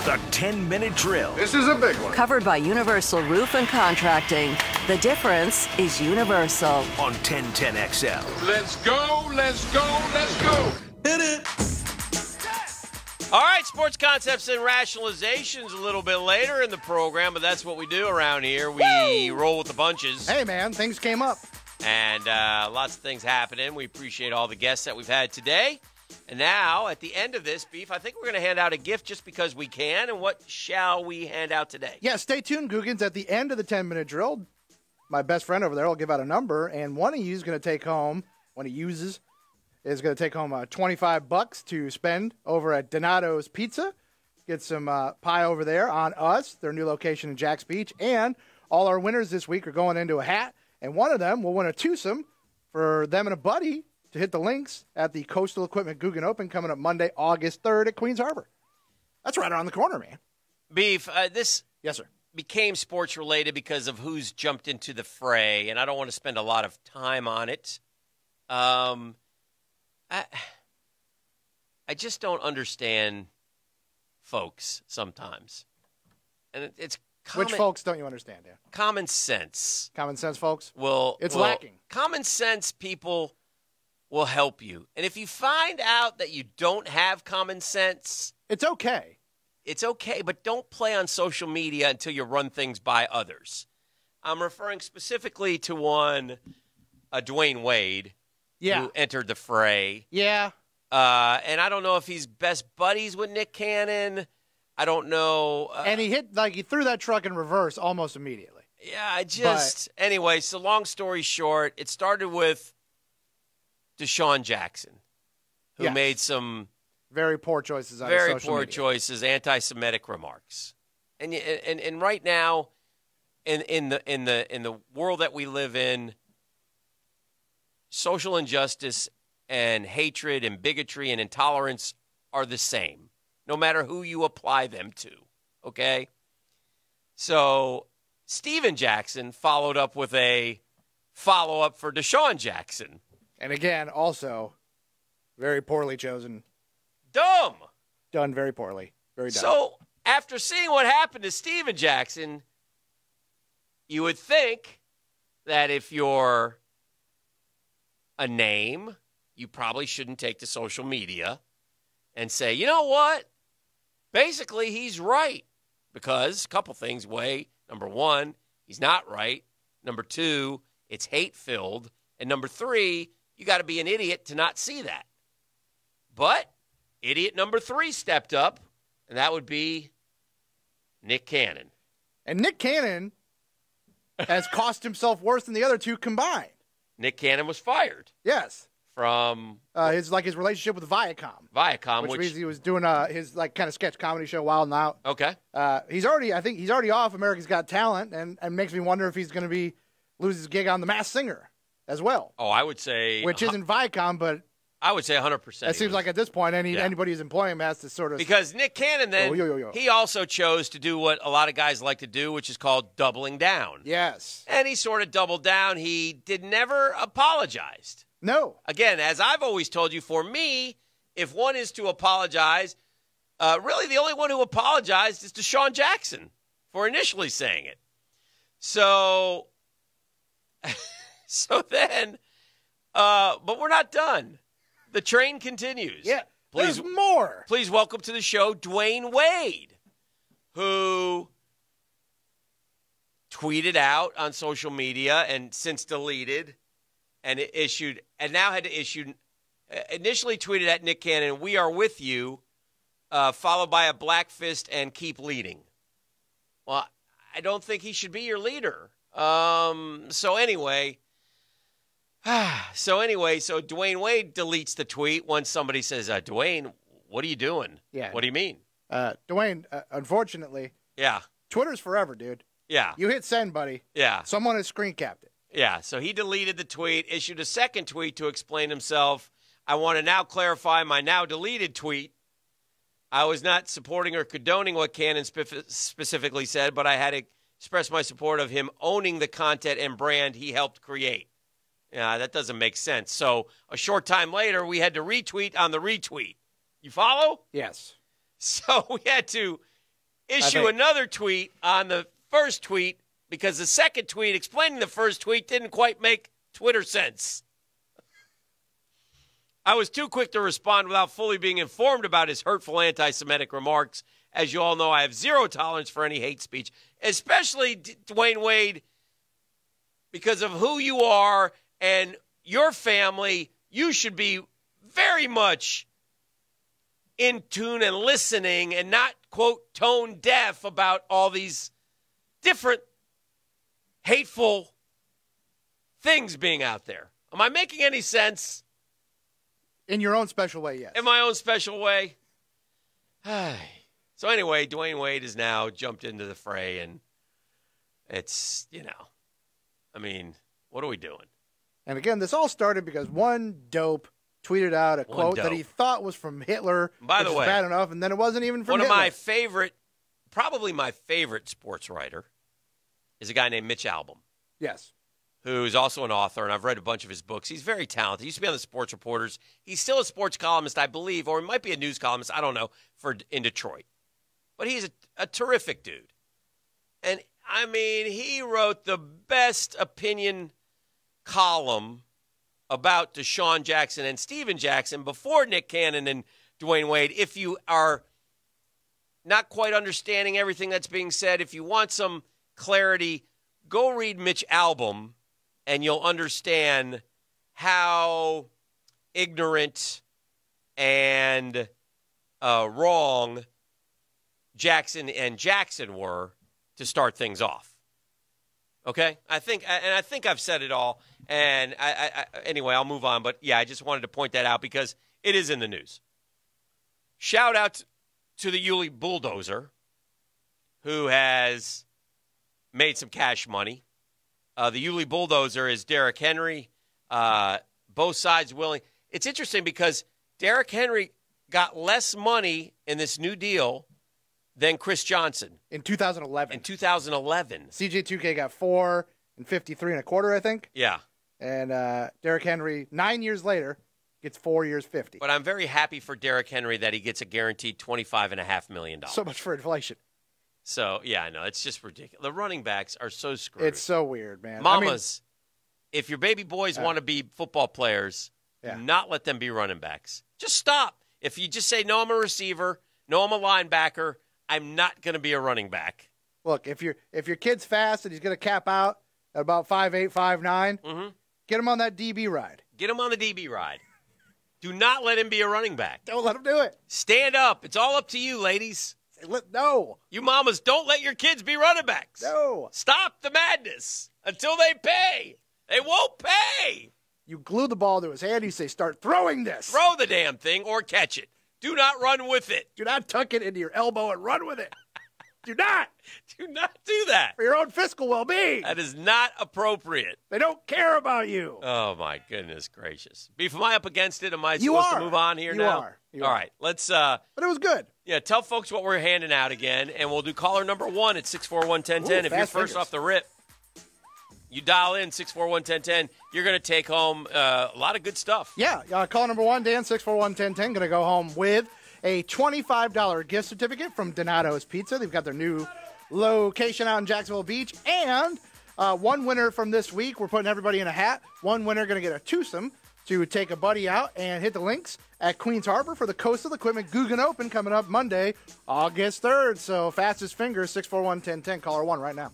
The 10-minute drill. This is a big one. Covered by Universal Roof and Contracting. The difference is universal. On 1010XL. Let's go, let's go, let's go. Hit it. All right, sports concepts and rationalizations a little bit later in the program, but that's what we do around here. We roll with the punches. Hey, man, things came up. And lots of things happening. We appreciate all the guests that we've had today. And now, at the end of this, Beef, I think we're going to hand out a gift just because we can. And what shall we hand out today? Yeah, stay tuned, Googans. At the end of the 10-minute drill, my best friend over there will give out a number, and one of you is going to take home, one he uses, is going to take home $25 to spend over at Donato's Pizza. Get some pie over there on us, their new location in Jax Beach. And all our winners this week are going into a hat, and one of them will win a twosome for them and a buddy to hit the links at the Coastal Equipment Guggen Open coming up Monday, August 3rd at Queens Harbor. That's right around the corner, man. Beef, this Yes, sir. became sports-related because of who's jumped into the fray, and I don't want to spend a lot of time on it. I just don't understand folks sometimes. And it's Which folks don't you understand, Dan? common sense. Common sense, folks? It's lacking. Common sense people will help you. And if you find out that you don't have common sense, It's okay. it's okay, but don't play on social media until you run things by others. I'm referring specifically to one, Dwayne Wade, Yeah. who entered the fray. Yeah. And I don't know if he's best buddies with Nick Cannon. I don't know. And he he threw that truck in reverse almost immediately. Yeah, anyway, so long story short, it started with Deshaun Jackson, who Yes. made some Very poor choices on very social poor media. choices, anti-Semitic remarks. And right now, in the world that we live in, social injustice and hatred and bigotry and intolerance are the same, no matter who you apply them to, okay? So Steven Jackson followed up with a follow-up for Deshaun Jackson. And again, also, very poorly chosen. Dumb! Done very poorly. Very dumb. So after seeing what happened to Steven Jackson, you would think that if you're a name, you probably shouldn't take to social media and say, you know what? Basically, he's right. Because a couple things weigh. Number one, he's not right. Number two, it's hate-filled. And number three, you got to be an idiot to not see that. But idiot number three stepped up, and that would be Nick Cannon. And Nick Cannon has cost himself worse than the other two combined. Nick Cannon was fired Yes. from His relationship with Viacom. which Which means he was doing his kind of sketch comedy show Wild 'N Out. okay. I think he's already off America's Got Talent, and makes me wonder if he's going to lose his gig on The Masked Singer as well. Oh, I would say Which isn't Viacom, but I would say 100%. it seems like at this point anybody who's employing him has to sort of because Nick Cannon then Yo. he also chose to do what a lot of guys like to do, which is called doubling down. Yes. And he sort of doubled down. He never apologized. No. Again, as I've always told you, for me, if one is to apologize, really the only one who apologized is Deshaun Jackson for initially saying it. So then, but we're not done. The train continues. Yeah. Please, There's more. Please welcome to the show Dwayne Wade, who tweeted out on social media and since deleted and initially tweeted at Nick Cannon, "We are with you," followed by a black fist and "keep leading." Well, I don't think he should be your leader. So anyway, Dwayne Wade deletes the tweet once somebody says, Dwayne, what are you doing? Yeah. What do you mean? Dwayne, unfortunately, Yeah. Twitter's forever, dude. Yeah. You hit send, buddy. Yeah. Someone has screen capped it. Yeah. So he deleted the tweet, issued a second tweet to explain himself. I want to now clarify my now deleted tweet. I was not supporting or condoning what Cannon specifically said, but I had to express my support of him owning the content and brand he helped create. Yeah, that doesn't make sense. So a short time later, we had to retweet on the retweet. You follow? Yes. So we had to issue another tweet on the first tweet because the second tweet explaining the first tweet didn't quite make Twitter sense. I was too quick to respond without fully being informed about his hurtful anti-Semitic remarks. As you all know, I have zero tolerance for any hate speech, especially Dwayne Wade, because of who you are and your family. You should be very much in tune and listening and not, quote, tone deaf about all these different hateful things being out there. Am I making any sense? In your own special way, yes. In my own special way? So anyway, Dwayne Wade has now jumped into the fray, and it's, I mean, what are we doing? And again, this all started because one dope tweeted out a quote that he thought was from Hitler. By the way, bad enough, and then it wasn't even from Hitler. One of my favorite, probably my favorite sports writer is a guy named Mitch Albom. Yes. Who's also an author, and I've read a bunch of his books. He's very talented. He used to be on the Sports Reporters. He's still a sports columnist, I believe, or he might be a news columnist, I don't know, in Detroit. But he's a terrific dude. And, I mean, he wrote the best opinion column about Deshaun Jackson and Steven Jackson before Nick Cannon and Dwayne Wade. If you are not quite understanding everything that's being said, if you want some clarity, go read Mitch Albom, and you'll understand how ignorant and wrong Jackson and Jackson were to start things off. Okay? I think I've said it all. And anyway, I'll move on. But, yeah, I just wanted to point that out because it is in the news. Shout out to the Yulee Bulldozer, who has made some cash money. The Yulee Bulldozer is Derrick Henry. Both sides willing. It's interesting because Derrick Henry got less money in this new deal than Chris Johnson. In 2011. CJ2K got 4 and 53 and a quarter, I think. Yeah. And Derrick Henry, 9 years later, gets 4 years, 50. But I'm very happy for Derrick Henry that he gets a guaranteed $25.5 million. So much for inflation. So, yeah, I know. It's just ridiculous. The running backs are so screwed. It's so weird, man. Mamas, if your baby boys want to be football players, do not let them be running backs. Just stop. If you just say, no, I'm a receiver, no, I'm a linebacker, I'm not going to be a running back. Look, if your kid's fast and he's going to cap out at about 5'8", 5'9", get him on that DB ride. Get him on the DB ride. Do not let him be a running back. Don't let him do it. Stand up. It's all up to you, ladies. No. You mamas, don't let your kids be running backs. No. Stop the madness until they pay. They won't pay. You glue the ball to his hand. You say, start throwing this. Throw the damn thing or catch it. Do not run with it. Do not tuck it into your elbow and run with it. Do not. Do not do that. For your own fiscal well-being. That is not appropriate. They don't care about you. Oh, my goodness gracious. Beef, am I up against it? Am I supposed to move on here now? You All are. right, let's... But it was good. Yeah, tell folks what we're handing out again, and we'll do caller number 1 at 641-1010. If you're first off the rip, you dial in 641-1010. You're going to take home a lot of good stuff. Yeah, call number 1, Dan, 641-1010. Going to go home with a $25 gift certificate from Donato's Pizza. They've got their new location out in Jacksonville Beach. And one winner from this week, we're putting everybody in a hat. One winner going to get a twosome to take a buddy out and hit the links at Queens Harbor for the Coastal Equipment Guggen Open coming up Monday, August 3rd. So fastest fingers, 641-1010. Caller 1 right now.